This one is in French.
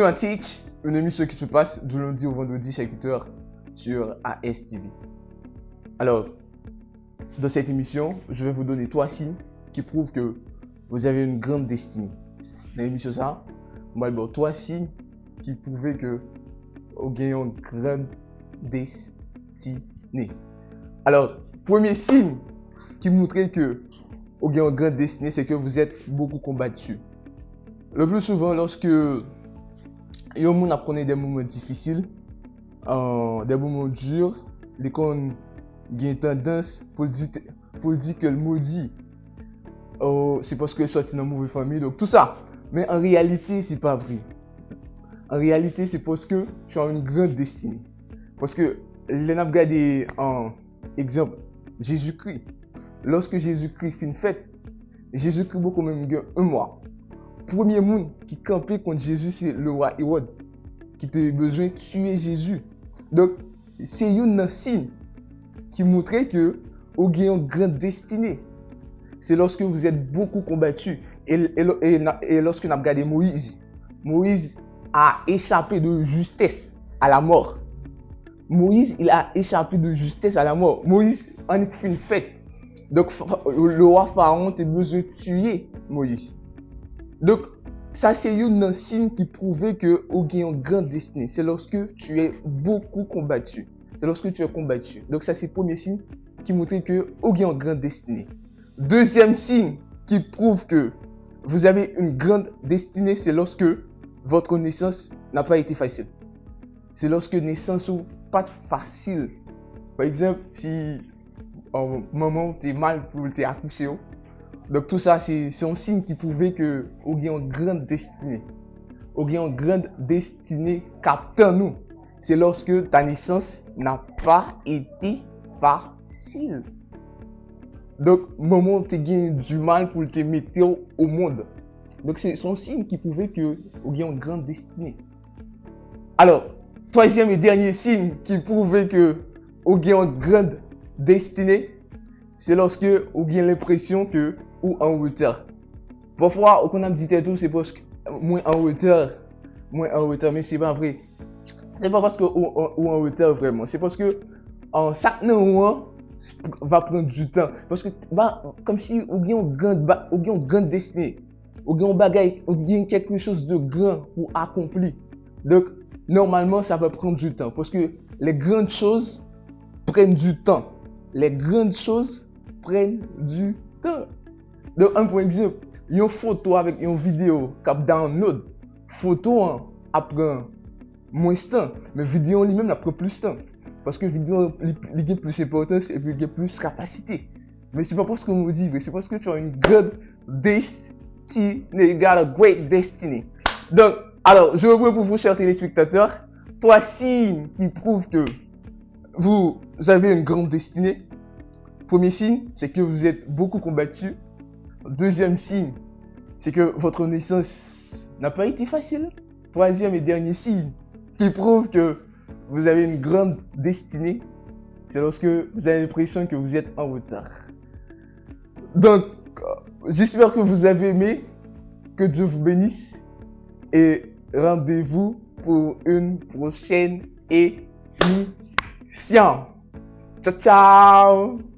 Bienvenue à Teach, une émission qui se passe du lundi au vendredi chaque 8h sur ASTV. Alors, dans cette émission, je vais vous donner 3 signes qui prouvent que vous avez une grande destinée. Dans l'émission ça, moi je vais 3 signes qui prouvent que vous avez une grande destinée. Alors, premier signe qui montre que vous avez une grande destinée, c'est que vous êtes beaucoup combattu. Le plus souvent, lorsque les gens apprennent des moments difficiles, des moments durs, les gens ont une tendance pour dire que le maudit, c'est parce que sorti dans une mauvaise famille, donc tout ça. Mais en réalité, c'est pas vrai. En réalité, c'est parce que tu as une grande destinée. Parce que, les gens regardent en exemple, Jésus-Christ. Lorsque Jésus-Christ fait une fête, Jésus-Christ beaucoup même un mois. Premier monde qui campait contre Jésus, c'est le roi Hérode, qui avait besoin de tuer Jésus. Donc, c'est un signe qui montrait que vous avez une grande destinée. C'est lorsque vous êtes beaucoup combattu. Et lorsque nous avons regardé Moïse, Moïse a échappé de justesse à la mort. Moïse, il a échappé de justesse à la mort. Moïse en a fait une fête. Donc, le roi Pharaon a besoin de tuer Moïse. Donc, ça c'est un signe qui prouvait que vous avez une grande destinée. C'est lorsque tu es beaucoup combattu. C'est lorsque tu es combattu. Donc, ça c'est le premier signe qui montrait que vous avez une grande destinée. Deuxième signe qui prouve que vous avez une grande destinée, c'est lorsque votre naissance n'a pas été facile. C'est lorsque naissance n'est pas facile. Par exemple, si maman t'es mal pour t'accoucher, donc tout ça c'est un signe qui prouvait que vous avez une grande destinée. Vous avez une grande destinée captant nous. C'est lorsque ta naissance n'a pas été facile. Donc maman t'a gagné du mal pour te mettre au monde. Donc c'est un signe qui prouvait que vous avez une grande destinée. Alors, troisième et dernier signe qui prouvait que vous avez une grande destinée, c'est lorsque vous avez l'impression que ou en retard. Parfois, on a dit tout, c'est parce que moins en retard, mais c'est pas vrai. C'est pas parce que ou en retard vraiment, c'est parce que chaque mois va prendre du temps. Parce que comme si vous avez une grande destinée, vous avez quelque chose de grand pour accomplir. Donc, normalement, ça va prendre du temps. Parce que les grandes choses prennent du temps. Les grandes choses prennent du temps. Donc, un point exemple, une photo avec une vidéo cap download, photo prend moins de temps, mais vidéo lui-même prend plus de temps. Parce que vidéo a plus d'importance et puis il a plus de capacité. Mais c'est pas parce qu'on me dit, mais c'est parce que tu as une grande destinée, you got a great destiny. Donc, alors, je reprends pour vous, chers téléspectateurs, 3 signes qui prouvent que vous avez une grande destinée. Premier signe, c'est que vous êtes beaucoup combattu. Deuxième signe, c'est que votre naissance n'a pas été facile. Troisième et dernier signe qui prouve que vous avez une grande destinée, c'est lorsque vous avez l'impression que vous êtes en retard. Donc, j'espère que vous avez aimé, que Dieu vous bénisse et rendez-vous pour une prochaine émission. Ciao, ciao!